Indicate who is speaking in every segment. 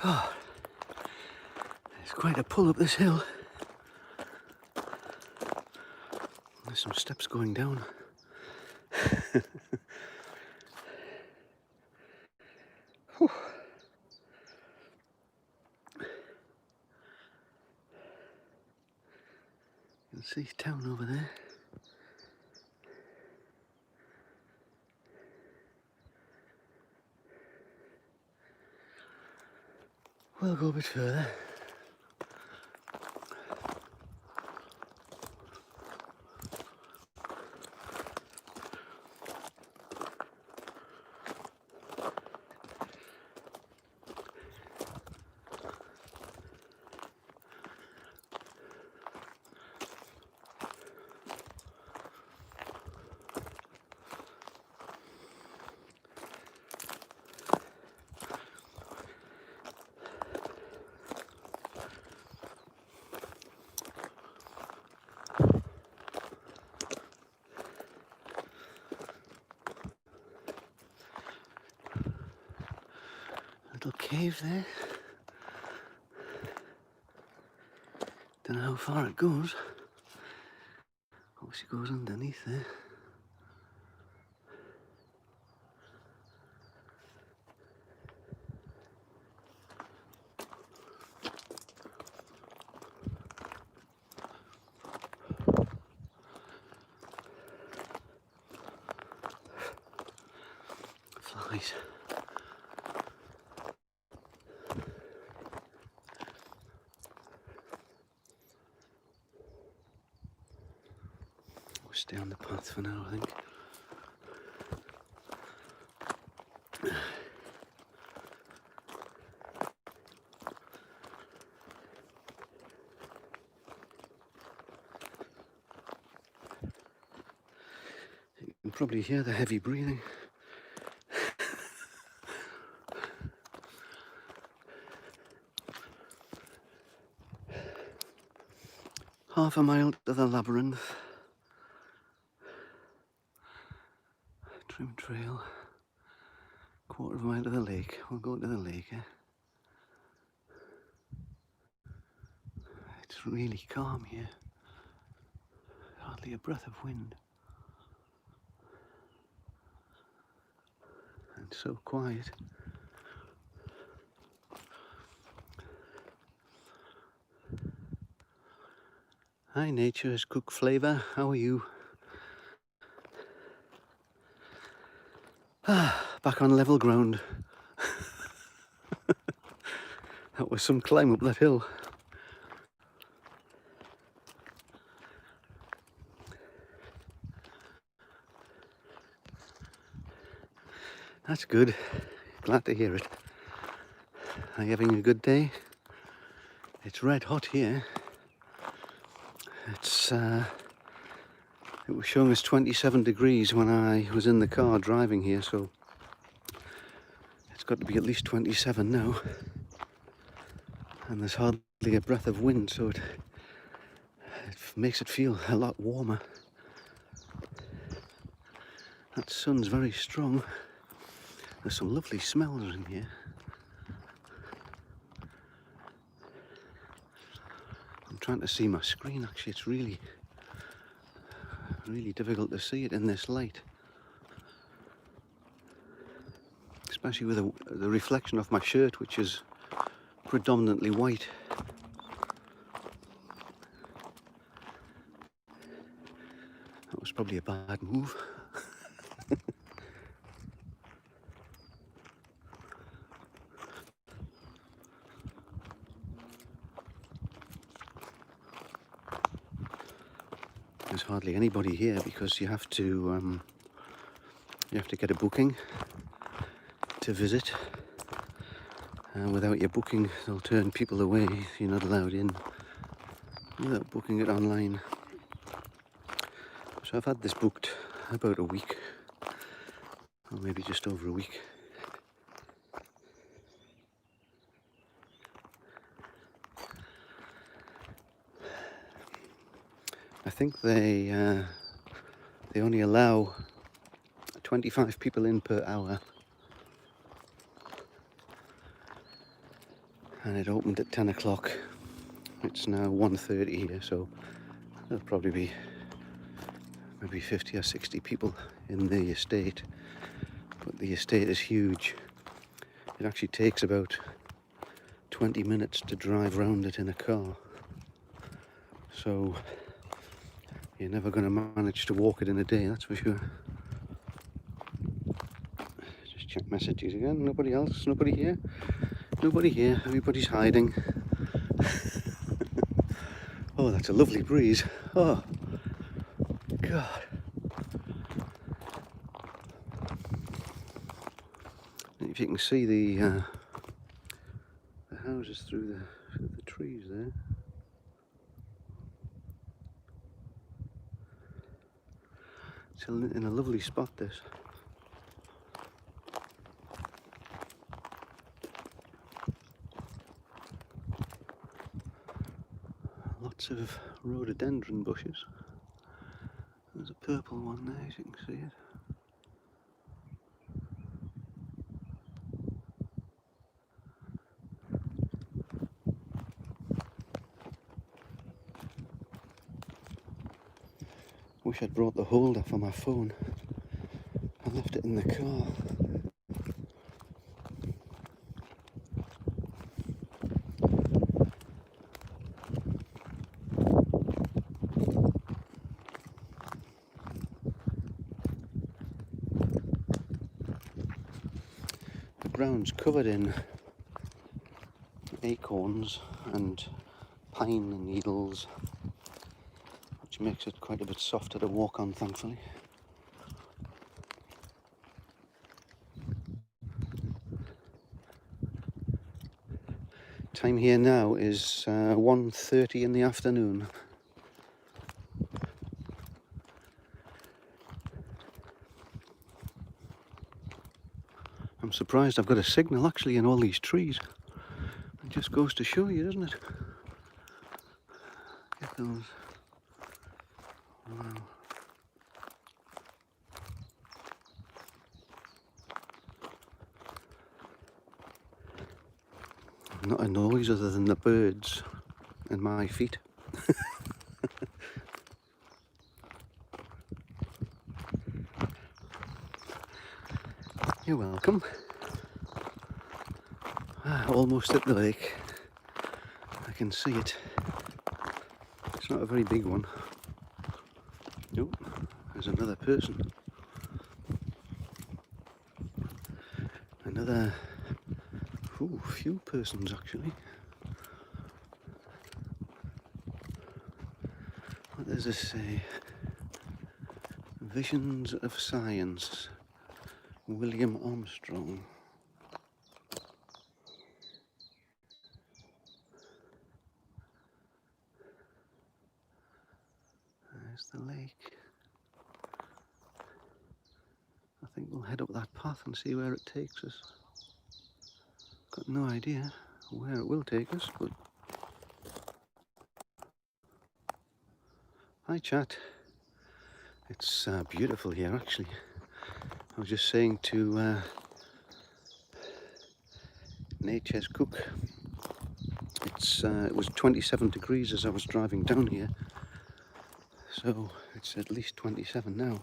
Speaker 1: Oh, it's quite a pull up this hill. There's some steps going down. You can see town over there. We'll go a bit further. Little cave there. Don't know how far it goes. Obviously goes underneath there. Flies. We'll stay on the path for now, I think. You can probably hear the heavy breathing. Half a mile to the labyrinth. Trim trail. Quarter of a mile to the lake. We'll go to the lake, eh? It's really calm here. Hardly a breath of wind. And so quiet. Hi Nature's Cook Flavour, how are you? Back on level ground. That was some climb up that hill. That's good. Glad to hear it. Are you having a good day? It's red hot here. It was showing us 27 degrees when I was in the car driving here, so it's got to be at least 27 now. and there's hardly a breath of wind, so it makes it feel a lot warmer. That sun's very strong. There's some lovely smells in here. I'm trying to see my screen, actually. It's really difficult to see it in this light, especially with the reflection of my shirt, which is predominantly white. That was probably a bad move. There's hardly anybody here because you have to get a booking to visit. Without your booking, they'll turn people away. You're not allowed in without booking it online. So I've had this booked about a week, or maybe just over a week. I think they only allow 25 people in per hour, and it opened at 10 o'clock. It's now 1:30 here, so there'll probably be maybe 50 or 60 people in the estate, but the estate is huge. It actually takes about 20 minutes to drive round it in a car, so you're never going to manage to walk it in a day, that's for sure. Just check messages again. Nobody else, nobody here, everybody's hiding. Oh, that's a lovely breeze. Oh God. If you can see the houses through the trees there. It's in a lovely spot, this. Lots of rhododendron bushes. There's a purple one there, as you can see it. Wish I'd brought the holder for my phone. I left it in the car. The ground's covered in acorns and pine needles, which makes it quite a bit softer to walk on, thankfully. Time here now is 1:30 in the afternoon. I'm surprised I've got a signal actually in all these trees. It just goes to show you, doesn't it? Get those. Wow. Not a noise other than the birds and my feet. You're welcome. Almost at the lake. I can see it. It's not a very big one. Nope, there's another person. Another few persons actually. What does this say? Visions of Science, William Armstrong. There's the lake. I think we'll head up that path and see where it takes us. Got no idea. where it will take us, but hi chat. It's beautiful here actually. I was just saying to Nature's Cook, it was 27 degrees as I was driving down here, so it's at least 27 now.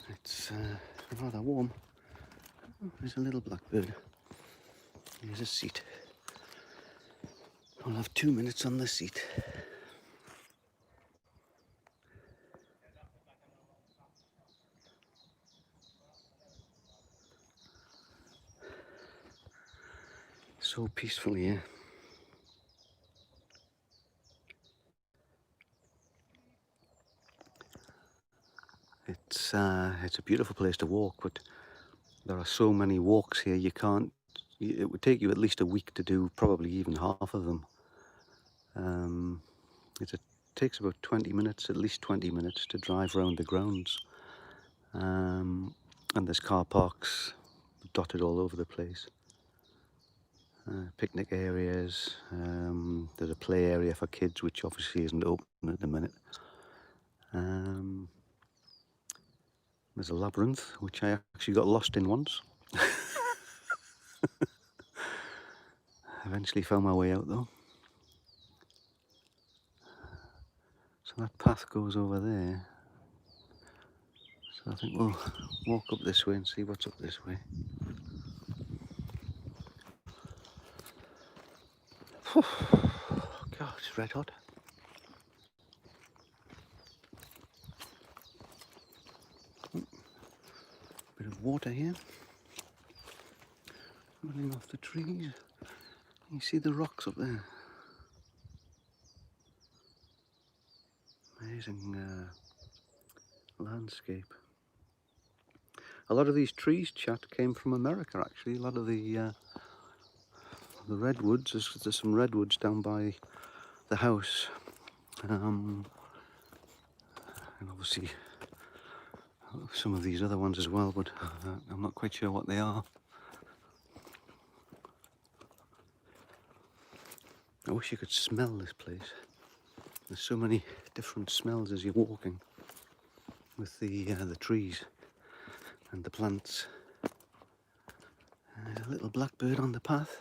Speaker 1: It's rather warm. Oh, there's a little blackbird. Here's a seat. I'll have 2 minutes on the seat. So peaceful here. It's a beautiful place to walk, but there are so many walks here you can't. It would take you at least a week to do probably even half of them. It takes about 20 minutes, at least 20 minutes, to drive around the grounds. And there's car parks dotted all over the place. Picnic areas. There's a play area for kids, which obviously isn't open at the minute. There's a labyrinth, which I actually got lost in once. Eventually found my way out though. So that path goes over there. So I think we'll walk up this way and see what's up this way. God, it's red hot. Bit of water here. Running off the trees. You see the rocks up there. Amazing landscape. A lot of these trees, chat, came from America actually. A lot of the redwoods, there's some redwoods down by the house. And obviously some of these other ones as well, but I'm not quite sure what they are. I wish you could smell this place. There's so many different smells as you're walking with the trees and the plants. There's a little blackbird on the path.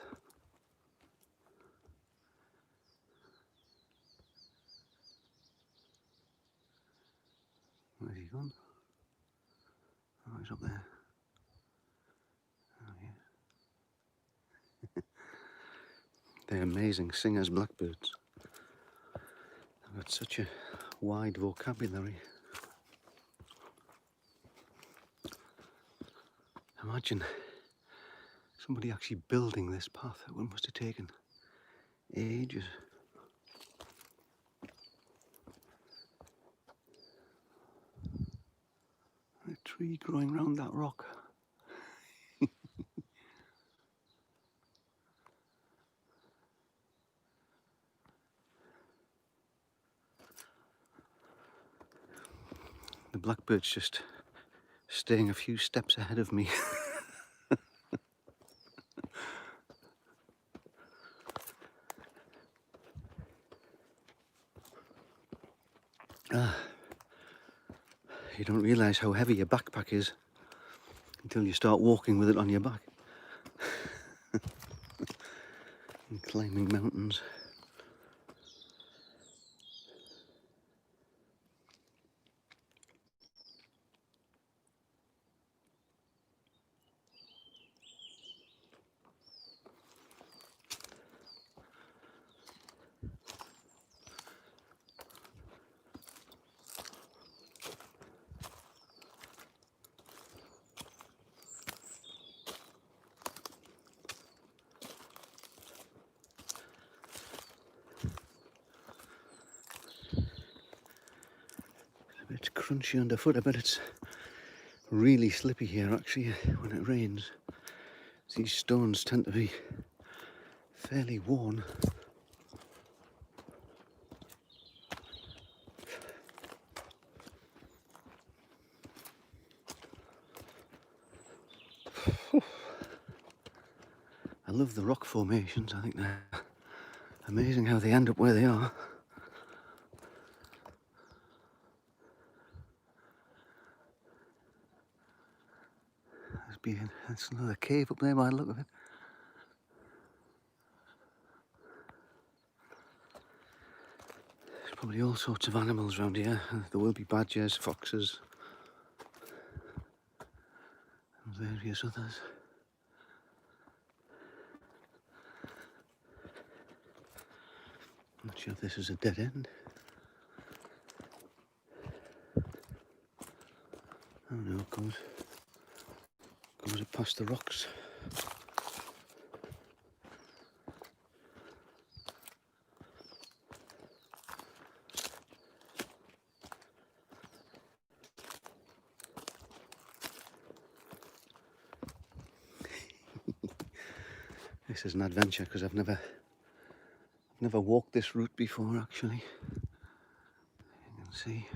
Speaker 1: Where's he gone? Oh, he's up there. Oh, yeah. They're amazing singers, blackbirds. They've got such a wide vocabulary. Imagine somebody actually building this path. It must have taken ages. A tree growing round that rock. The blackbird's just staying a few steps ahead of me. You don't realise how heavy your backpack is until you start walking with it on your back. And climbing mountains. It's crunchy underfoot. I bet it's really slippy here actually when it rains. These stones tend to be fairly worn. I love the rock formations. I think they're amazing how they end up where they are. There's another cave up there by the look of it. There's probably all sorts of animals around here. There will be badgers, foxes, and various others. I'm not sure if this is a dead end. Oh no, it goes it past the rocks. This is an adventure because I've never walked this route before actually. You can see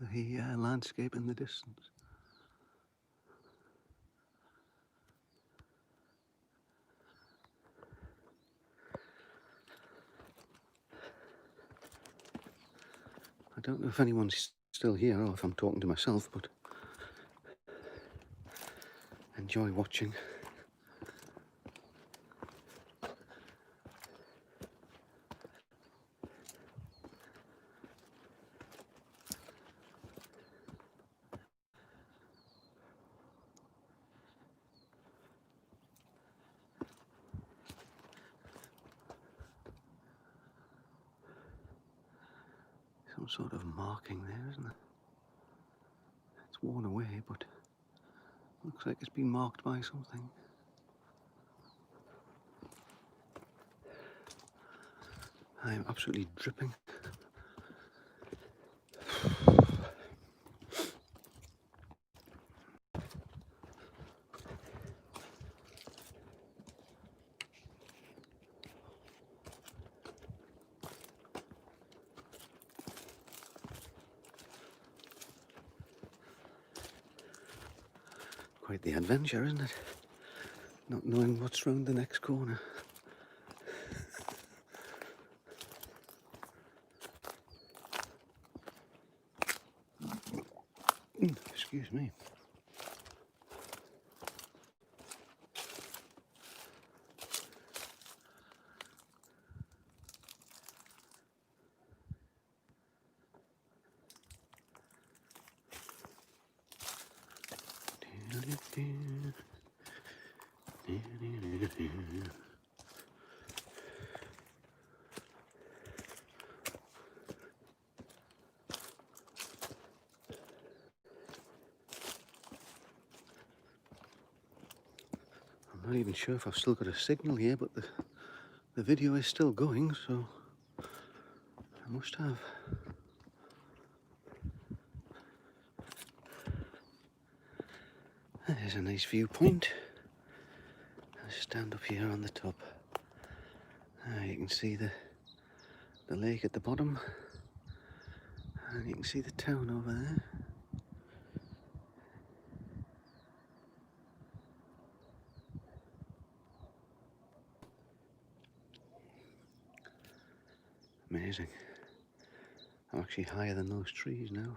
Speaker 1: the landscape in the distance. I don't know if anyone's still here or if I'm talking to myself, but enjoy watching. Some sort of marking there, isn't it? It's worn away, but looks like it's been marked by something. I am absolutely dripping. Quite the adventure, isn't it? Not knowing what's round the next corner. Excuse me. I'm not even sure if I've still got a signal here, but the video is still going, so I must have. There's a nice viewpoint. I'll stand up here on the top. You can see the lake at the bottom, and you can see the town over there. Amazing. I'm actually higher than those trees now.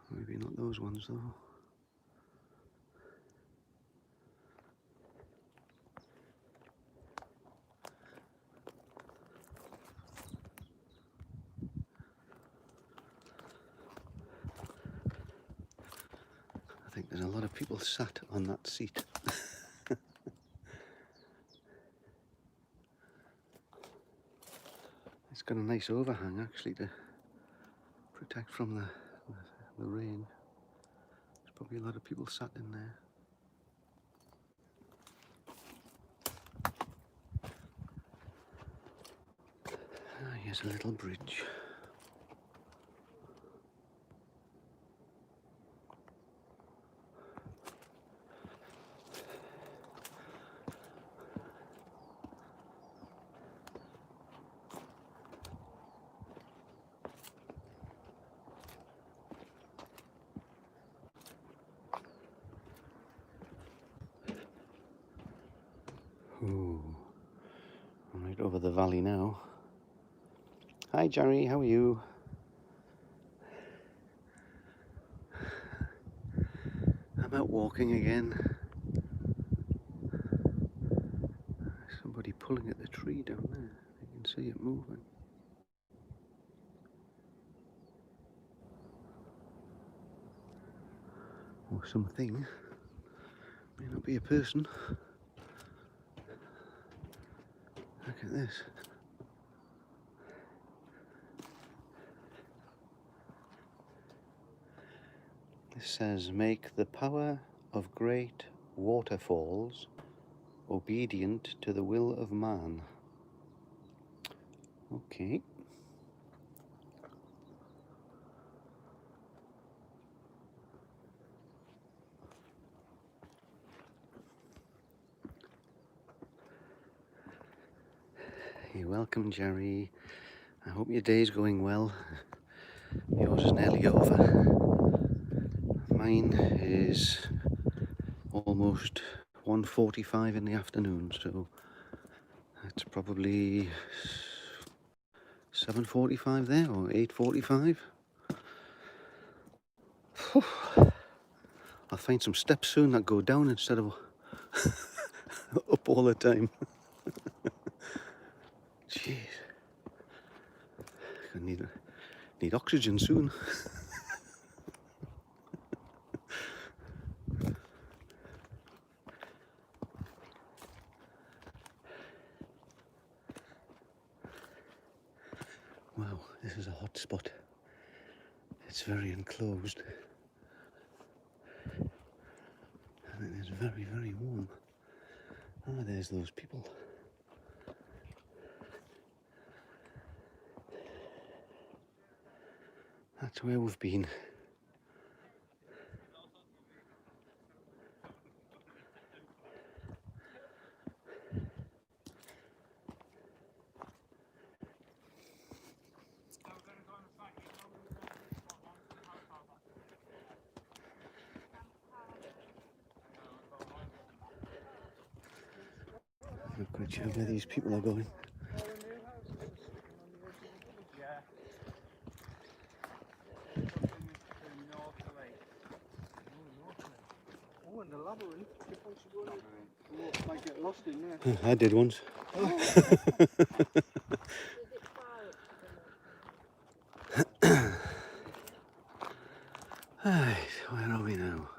Speaker 1: Maybe not those ones though. I think there's a lot of people sat on that seat. It's got a nice overhang actually to protect from the rain. There's probably a lot of people sat in there. Here's a little bridge. Ooh, I'm right over the valley now. Hi Jerry, how are you? I'm out walking again. Somebody pulling at the tree down there. You can see it moving. Or something. May not be a person. Look at this. This says, make the power of great waterfalls obedient to the will of man. Okay. You're welcome, Jerry. I hope your day's going well. Yours is nearly over. Mine is almost 1:45 in the afternoon, so it's probably 7:45 there, or 8:45. I'll find some steps soon that go down instead of up all the time. Jeez. I need oxygen soon. Wow, this is a hot spot. It's very enclosed. And it is very, very warm. Ah, there's those people. That's where we've been. I'm not quite sure where these people are going.
Speaker 2: Oh, and the labyrinth. You might get lost in there.
Speaker 1: I did once. Right, where are we now?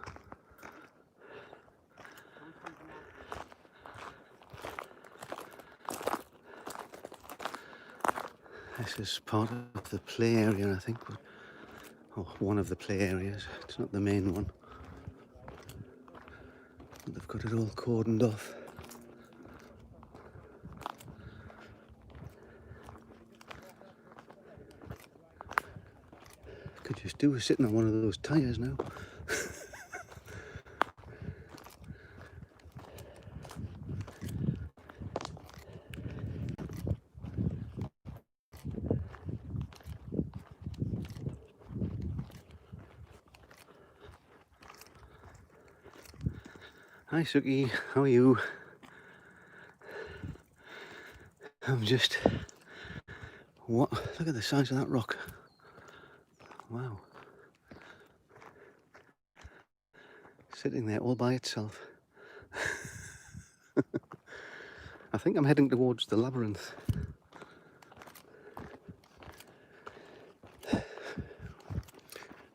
Speaker 1: This is part of the play area, I think. Or one of the play areas. It's not the main one. But they've got it all cordoned off. Could just do with sitting on one of those tyres now. Hi Suki, how are you? I'm just... What? Look at the size of that rock. Wow. Sitting there all by itself. I think I'm heading towards the labyrinth.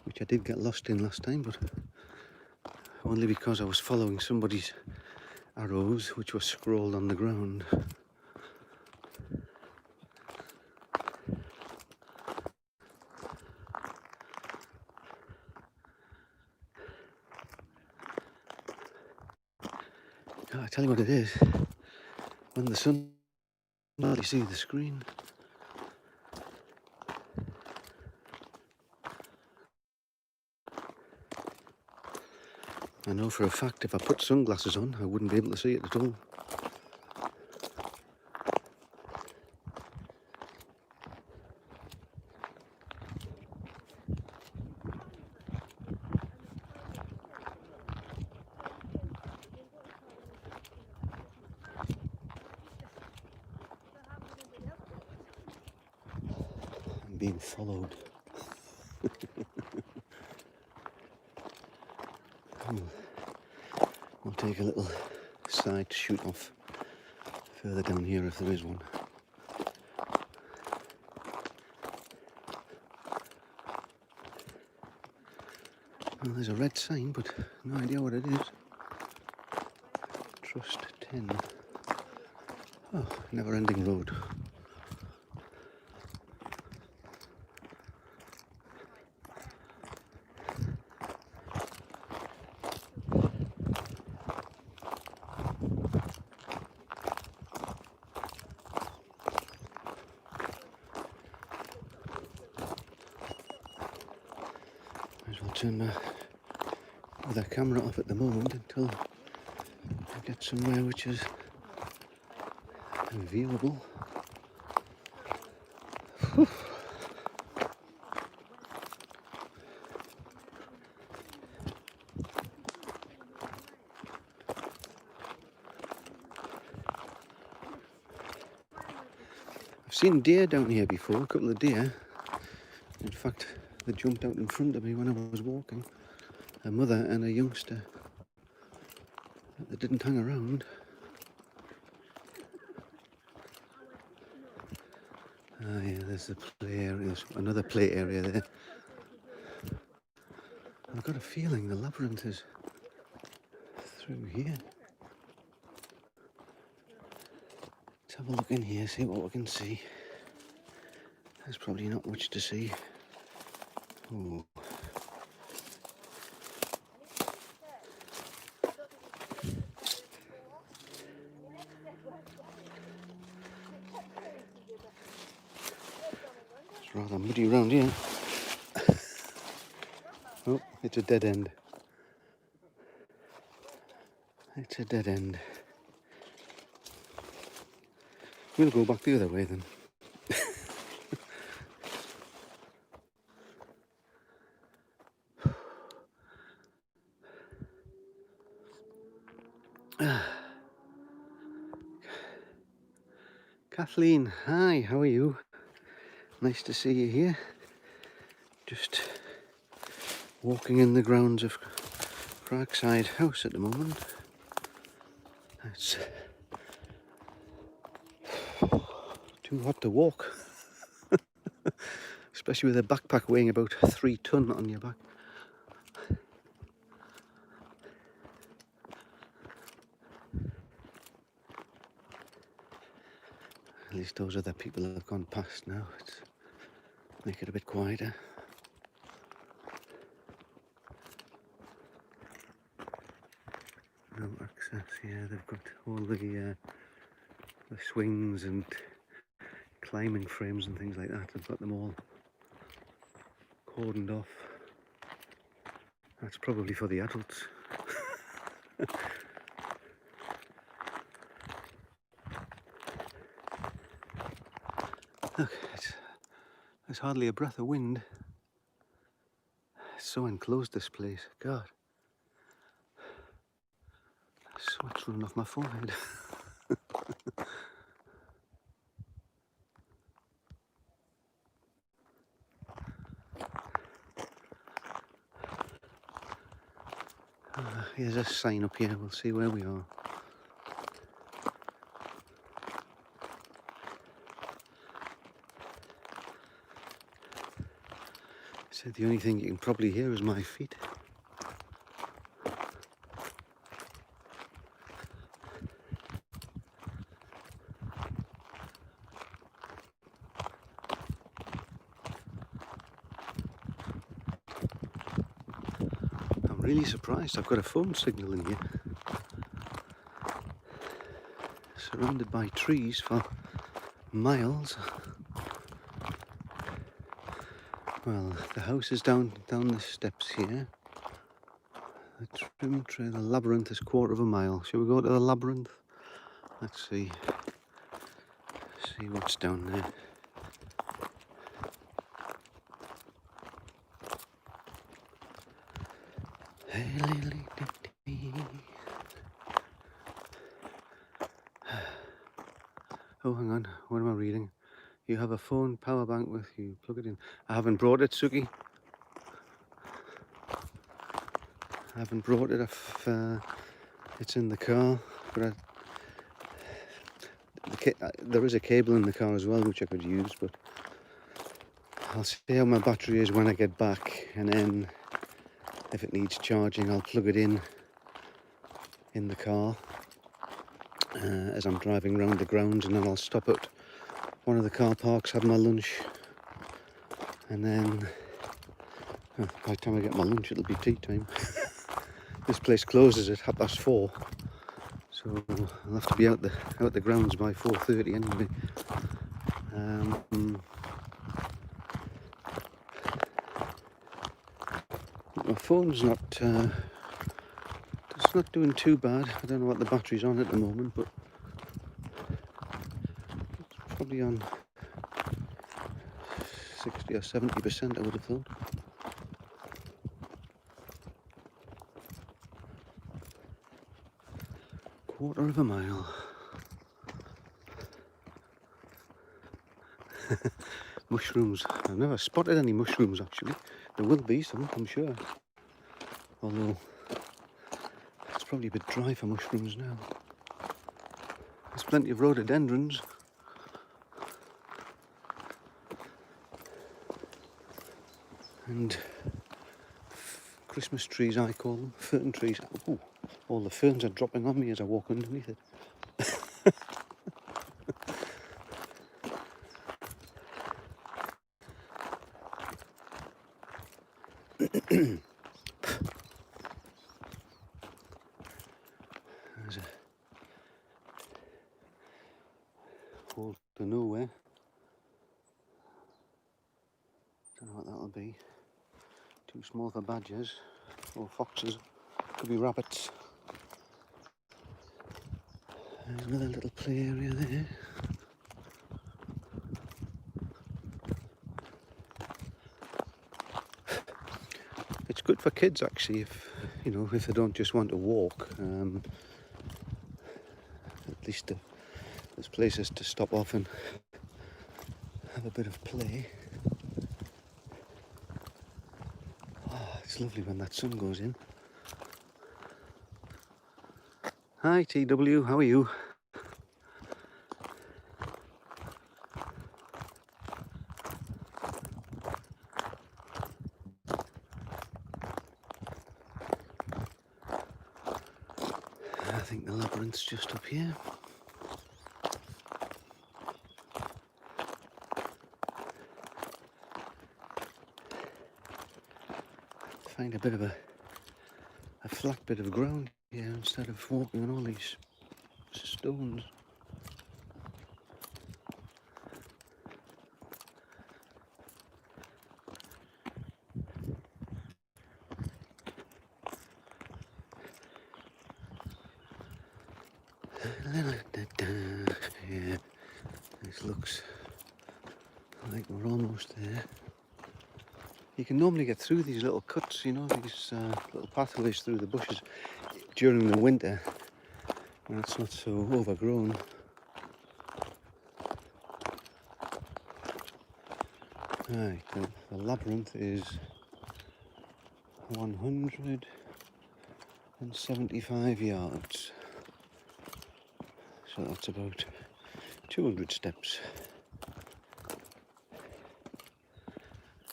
Speaker 1: Which I did get lost in last time, but only because I was following somebody's arrows, which were scrawled on the ground. Oh, I tell you what it is. When the sun, you see the screen. I know for a fact if I put sunglasses on, I wouldn't be able to see it at all. being followed. We'll take a little side shoot off further down here if there is one. Well, there's a red sign, but no idea what it is. Trust 10. Oh, never-ending road. Might as well turn my other camera off at the moment until I get somewhere which is viewable. I've seen deer down here before, a couple of deer. In fact, they jumped out in front of me when I was walking. A mother and a youngster. They didn't hang around. Ah yeah, there's the play area, there's another play area there. I've got a feeling the labyrinth is through here. Let's have a look in here, see what we can see. There's probably not much to see. Oh. It's rather muddy around here. Oh, it's a dead end. It's a dead end. We'll go back the other way then. Kathleen, hi, how are you? Nice to see you here. Just walking in the grounds of Cragside House at the moment. It's too hot to walk. Especially with a backpack weighing about 3 ton on your back. At least those other people have gone past now. It's make it a bit quieter. No access. Yeah, they've got all the swings and climbing frames and things like that. They've got them all cordoned off. That's probably for the adults. Look, there's hardly a breath of wind. It's so enclosed, this place. God. Sweat's running off my forehead. Here's a sign up here. We'll see where we are. So the only thing you can probably hear is my feet. I'm really surprised I've got a phone signal in here. Surrounded by trees for miles. Well, the house is down the steps here. The trim trail, the labyrinth is 1/4 mile. Shall we go to the labyrinth? Let's see. See what's down there. Oh, hang on. What am I reading? You have a phone power bank with you. Plug it in. I haven't brought it, Suki. I haven't brought it. It's in the car. But there is a cable in the car as well, which I could use. But I'll see how my battery is when I get back, and then if it needs charging, I'll plug it in the car as I'm driving around the grounds, and then I'll stop at one of the car parks, have my lunch, and then by the time I get my lunch it'll be tea time. This place closes at 4:30, so I'll have to be out the grounds by 4:30 anyway. My phone's it's not doing too bad. I don't know what the battery's on at the moment, but it's probably on 60 or 70%, I would have thought. Quarter of a mile. Mushrooms. I've never spotted any mushrooms actually. There will be some, I'm sure. Although it's probably a bit dry for mushrooms now. There's plenty of rhododendrons. And Christmas trees, I call them. Fern trees. Ooh, all the ferns are dropping on me as I walk underneath it. There's a hole to nowhere. Don't know what that'll be. Too small for badgers or foxes. Could be rabbits. There's another little play area there. It's good for kids actually, if they don't just want to walk. At least there's places to stop off and have a bit of play. Oh, it's lovely when that sun goes in. Hi TW, how are you? I think the labyrinth's just up here. Find a bit of a flat bit of ground here instead of walking on all these stones. Yeah, this looks like we're almost there. You can normally get through these little cuts, these little pathways through the bushes during the winter when it's not so overgrown. Right, the labyrinth is 175 yards. So that's about 200 steps.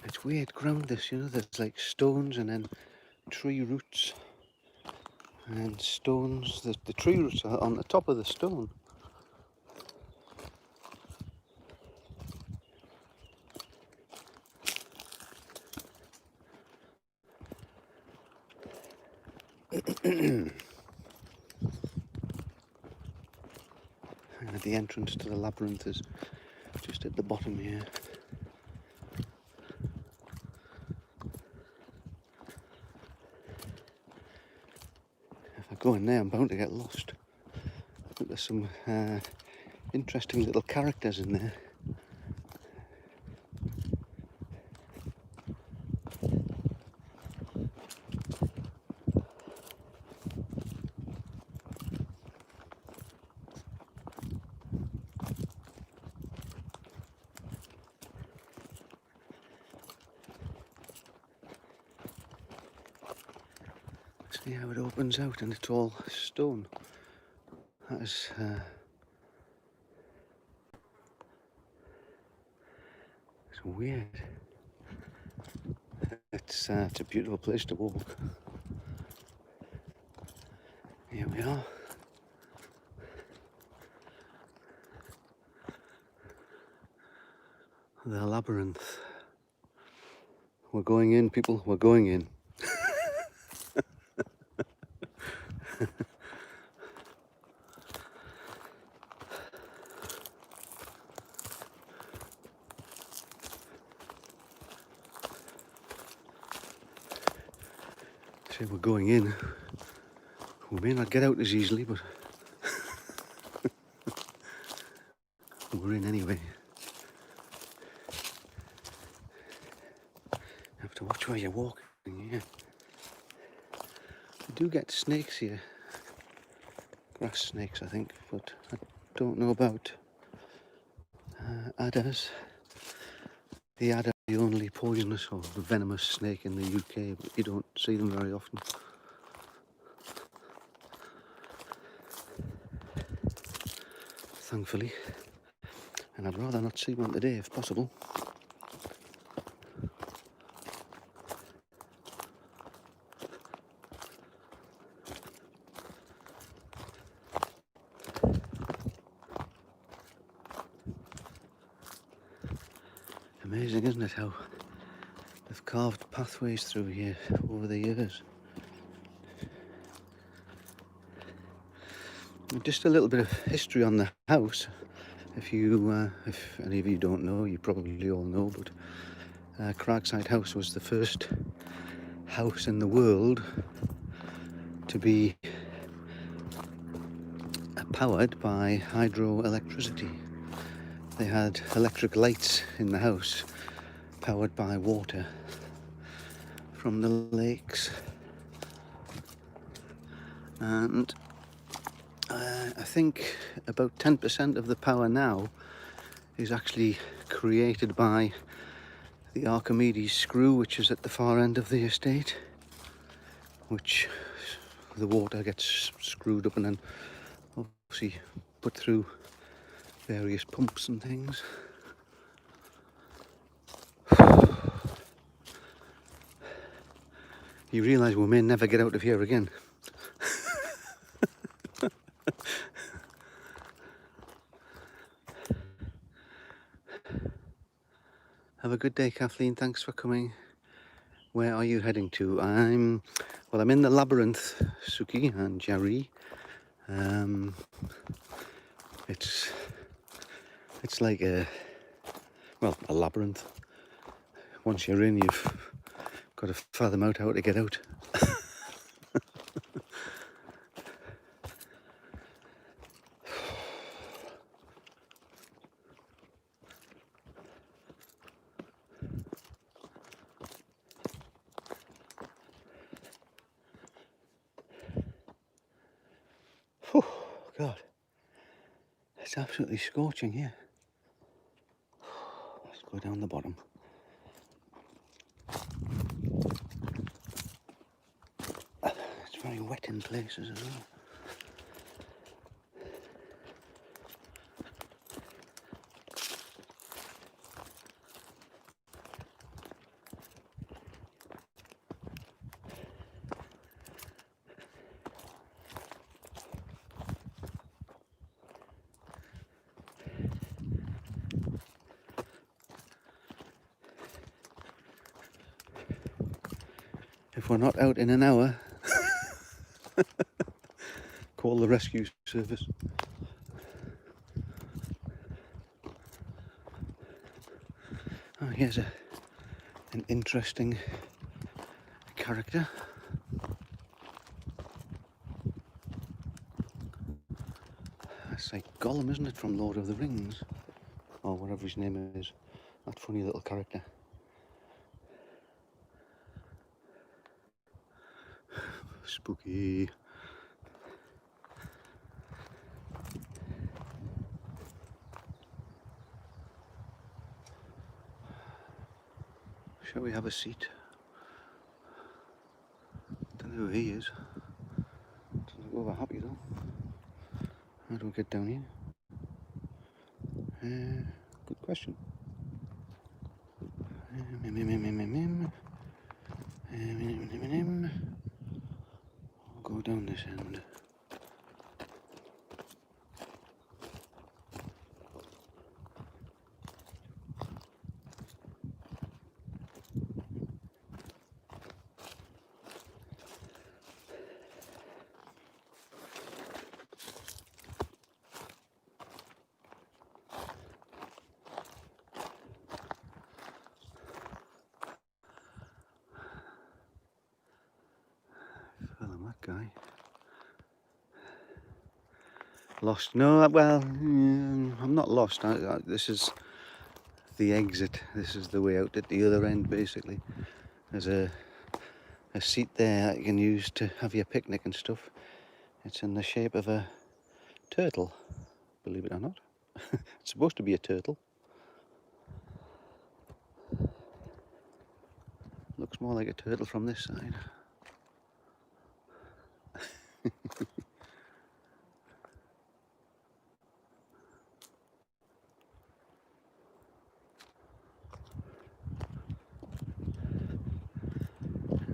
Speaker 1: It's weird ground this, there's like stones and then tree roots and stones. The tree roots are on the top of the stone. And the entrance to the labyrinth is just at the bottom here. If I go in there, I'm bound to get lost. But there's some interesting little characters in there. See how it opens out and it's all stone. That is it's weird. It's a beautiful place to walk. Here we are. The labyrinth. We're going in, people. We're going in. Say we're going in. We may not get out as easily, but we're in anyway. You have to watch where you're walking. Yeah. You do get snakes here. Grass snakes, I think, but I don't know about adders. The adder is the only poisonous or venomous snake in the UK, but you don't see them very often. Thankfully. And I'd rather not see one today if possible. Amazing, isn't it, how they've carved pathways through here over the years. And just a little bit of history on the house. If any of you don't know, you probably all know, but Cragside House was the first house in the world to be powered by hydroelectricity. They had electric lights in the house powered by water from the lakes, and I think about 10% of the power now is actually created by the Archimedes screw, which is at the far end of the estate, which the water gets screwed up and then obviously put through various pumps and things. You realise we may never get out of here again. Have a good day, Kathleen. Thanks for coming. Where are you heading to? I'm in the labyrinth, Suki and Jerry. It's like a labyrinth. Once you're in, you've got to fathom out how to get out. Oh, God. It's absolutely scorching here. Let's go down the bottom. It's very wet in places as well. If we're not out in an hour, call the rescue service. Oh, here's an interesting character. That's like Gollum, isn't it, from Lord of the Rings? Or whatever his name is. That funny little character. Spooky. Shall we have a seat? Don't There he is. Doesn't look over happy though. How do we get down here? Good question. I'll go down this end. That guy. Lost? No, well, I'm not lost. This is the exit. This is the way out at the other end, basically. There's a seat there that you can use to have your picnic and stuff. It's in the shape of a turtle, believe it or not. It's supposed to be a turtle. Looks more like a turtle from this side.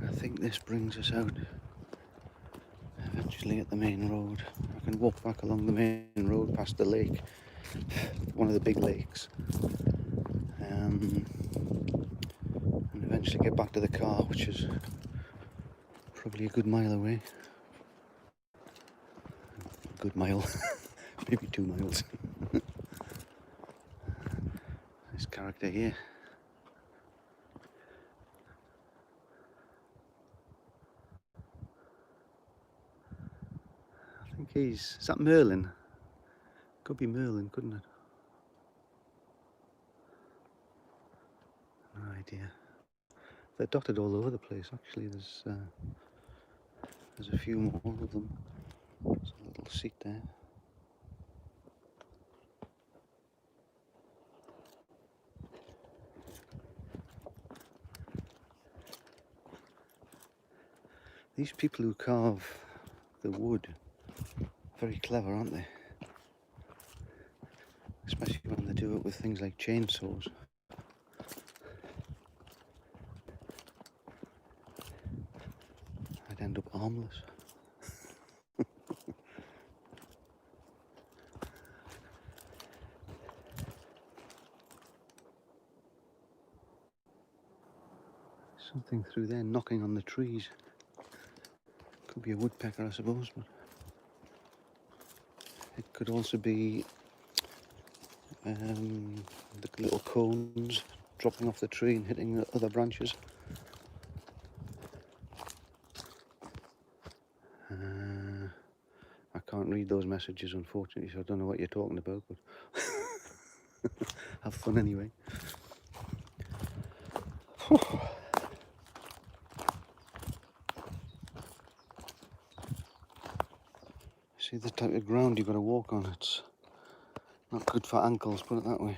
Speaker 1: I think this brings us out eventually at the main road. I can walk back along the main road past the lake, one of the big lakes, and eventually get back to the car, which is probably a good mile away. A good mile, maybe 2 miles. This character here. I think is that Merlin? Could be Merlin, couldn't it? No idea. They're dotted all over the place. Actually, there's a few more of them. There's a little seat there. These people who carve the wood, very clever, aren't they? Especially when they do it with things like chainsaws. I'd end up armless. Something through there knocking on the trees. Could be a woodpecker, I suppose, but it could also be the little cones dropping off the tree and hitting the other branches. I can't read those messages, unfortunately, so I don't know what you're talking about, but have fun anyway. See the type of ground you've got to walk on, it's not good for ankles, put it that way.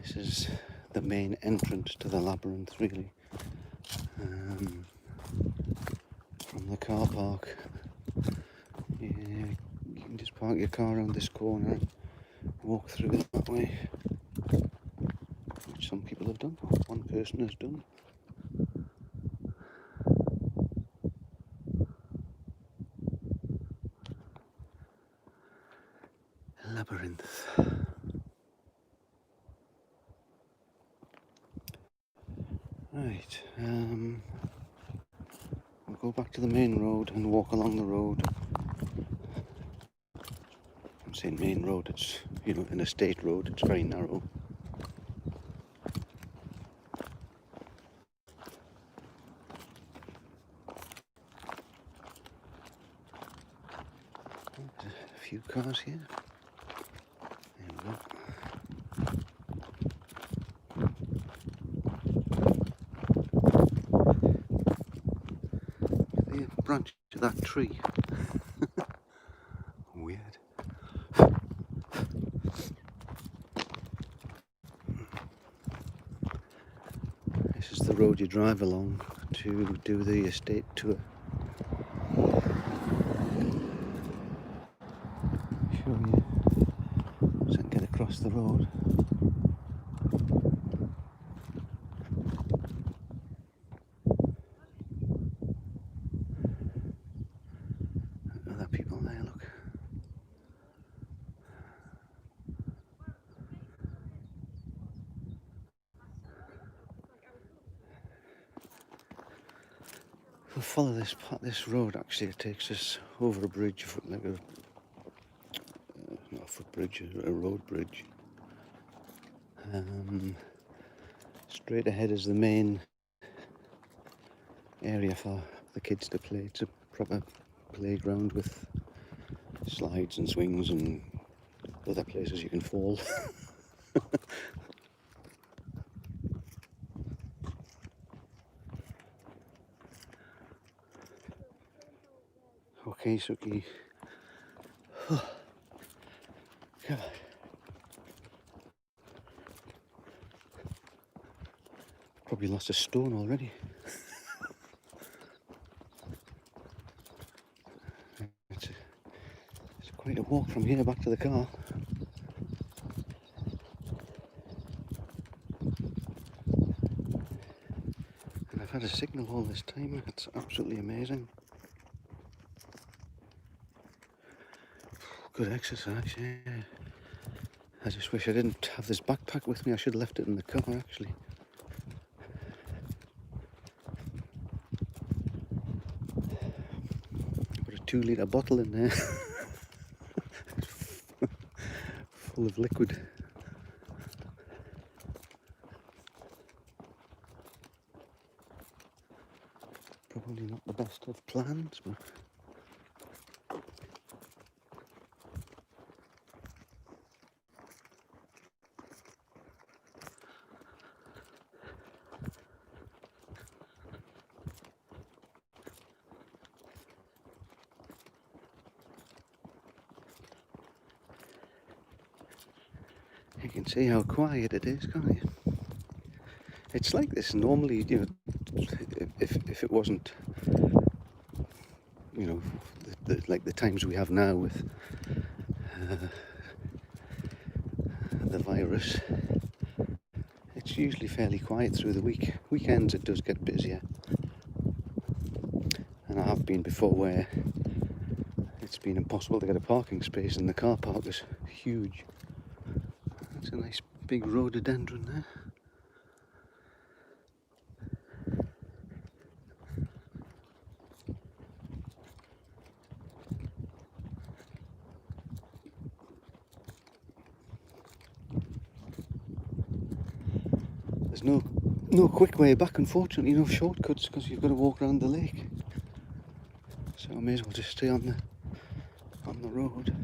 Speaker 1: This is the main entrance to the labyrinth, really. From the car park. Yeah, you can just park your car around this corner and walk through it that way. Which some people have done, one person has done. Labyrinth. Right, we'll go back to the main road and walk along the road. I'm saying main road, it's, you know, an estate road, it's very narrow. There's a few cars here. There we go. The branch to that tree. Weird. the road you drive along to do the estate tour. Show you so I can get across the road. Other people there, look. We'll follow this road. Actually, it takes us over a bridge, like a not a footbridge, a road bridge. Straight ahead is the main area for the kids to play. It's a proper playground with slides and swings and other places you can fall. Okay, Suki. Come on. Probably lost a stone already. It's quite a walk from here back to the car. And I've had a signal all this time. It's absolutely amazing. Good exercise, yeah. I just wish I didn't have this backpack with me. I should have left it in the car, actually. Put a 2-litre bottle in there. Full of liquid. Probably not the best of plans, but you can see how quiet it is, can't you? It's like this normally, you know, if it wasn't, you know, like the times we have now with the virus, it's usually fairly quiet through the week. Weekends it does get busier, and I have been before where it's been impossible to get a parking space and the car park is huge. That's a nice big rhododendron there. There's no quick way back, unfortunately, no shortcuts, because you've got to walk around the lake. So I may as well just stay on the road.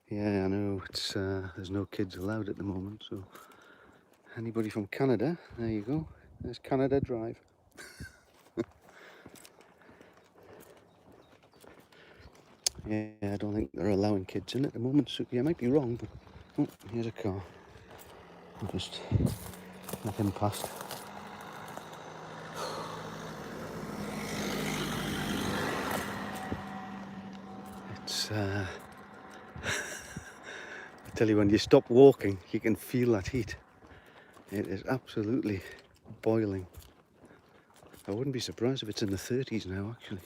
Speaker 1: Yeah, I know it's there's no kids allowed at the moment, so anybody from Canada, there you go. There's Canada Drive. Yeah, I don't think they're allowing kids in at the moment, Suki. I might be wrong, but oh, here's a car. I'll just let him past. It's I tell you, when you stop walking, you can feel that heat. It is absolutely boiling. I wouldn't be surprised if it's in the 30s now, actually.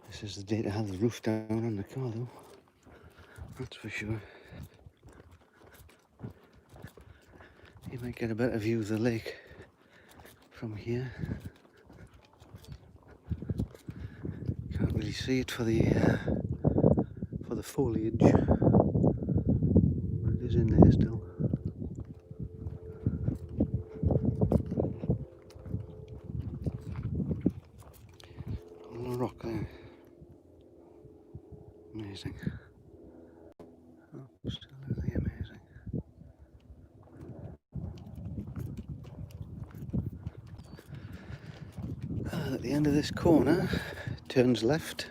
Speaker 1: This is the day to have the roof down on the car, though. That's for sure. You might get a better view of the lake from here. Can't really see it for the foliage, but it is in there still. On a rock there. Amazing. Well, at the end of this corner, it turns left.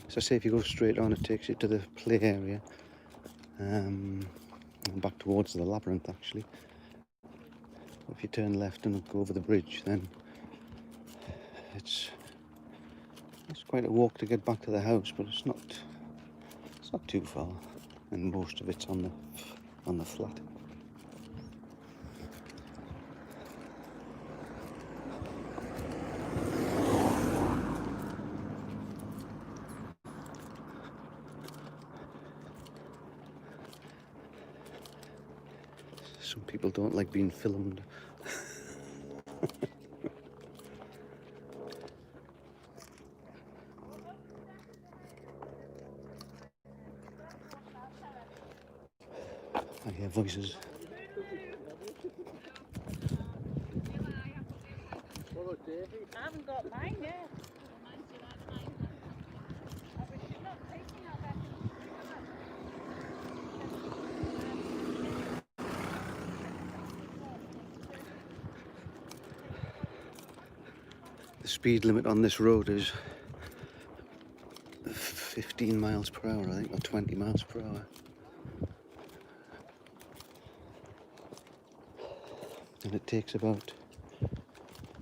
Speaker 1: So say if you go straight on, it takes you to the play area. And back towards the labyrinth, actually. If you turn left and go over the bridge, then it's quite a walk to get back to the house, but it's not too far, and most of it's on the flat. Some people don't like being filmed. I hear voices.
Speaker 3: I haven't got mine yet.
Speaker 1: The speed limit on this road is 15 miles per hour, I think, or 20 miles per hour. And it takes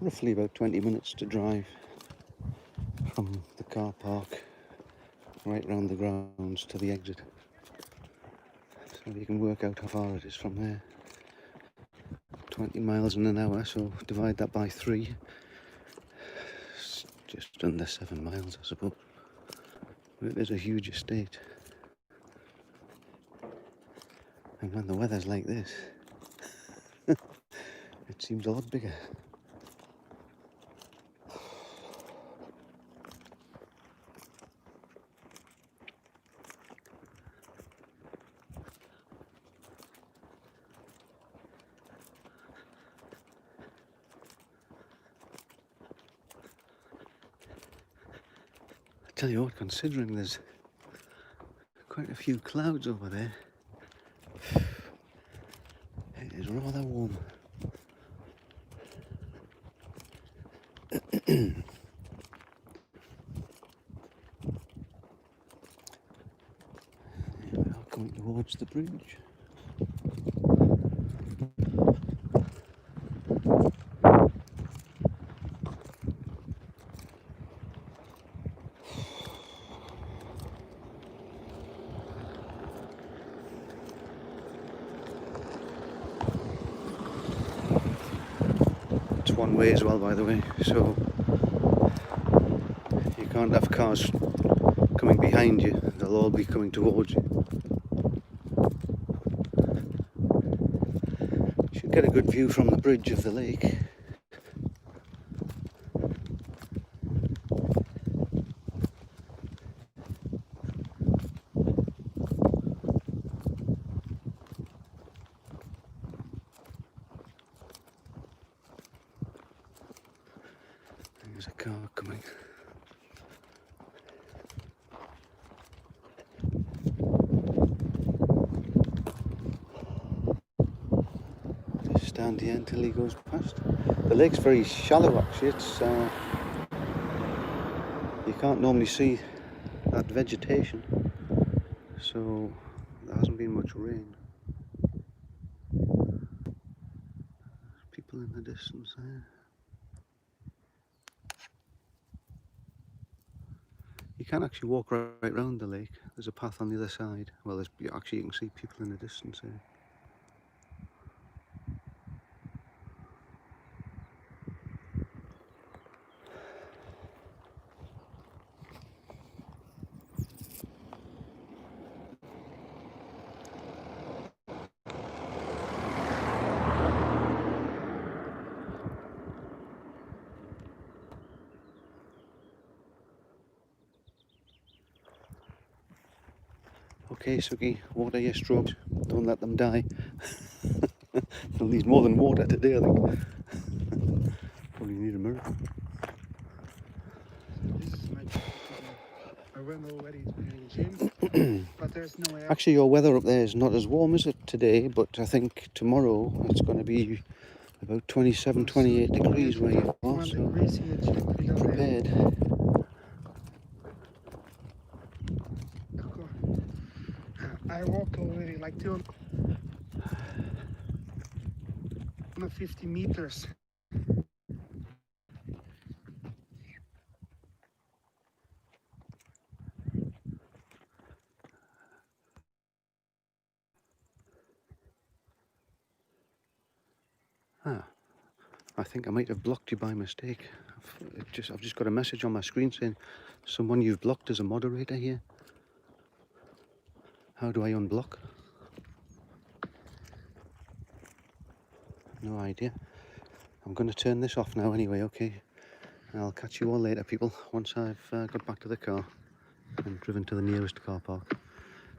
Speaker 1: roughly about 20 minutes to drive from the car park right round the grounds to the exit. So you can work out how far it is from there. 20 miles in an hour, so divide that by 3. It's just under 7 miles, I suppose. But it is a huge estate. And when the weather's like this, it seems a lot bigger. I tell you what, considering there's quite a few clouds over there, it is rather warm. We are coming towards the bridge. It's one way as well, by the way, so you can't have cars coming behind you, they'll all be coming towards you. You should get a good view from the bridge of the lake. There's a car coming. Just stand here until he goes past. The lake's very shallow, actually. It's you can't normally see that vegetation, so there hasn't been much rain. People in the distance there. You can actually walk right round the lake. There's a path on the other side. Well, you can see people in the distance there. Okay, Suki, water your strobes. Don't let them die. They'll need more than water today, I think. Probably need a miracle.
Speaker 2: This is my I went already to the gym, but there's no air.
Speaker 1: Actually, your weather up there is not as warm as it today, but I think tomorrow it's going to be about 27, 28 degrees where you are,
Speaker 2: 1
Speaker 1: so
Speaker 2: degrees here, check below there.
Speaker 1: prepared.
Speaker 2: I walked already like 250 meters.
Speaker 1: Ah, I think I might have blocked you by mistake. I've just got a message on my screen saying someone you've blocked as a moderator here. How do I unblock? No idea. I'm going to turn this off now anyway, okay? I'll catch you all later, people, once I've got back to the car and driven to the nearest car park.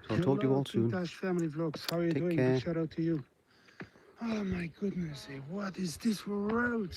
Speaker 1: So I'll talk to you all soon.
Speaker 2: Hello, Family Vlogs. How are you
Speaker 1: Take
Speaker 2: doing?
Speaker 1: care.
Speaker 2: Big shout out to you. Oh my goodness, what is this for road?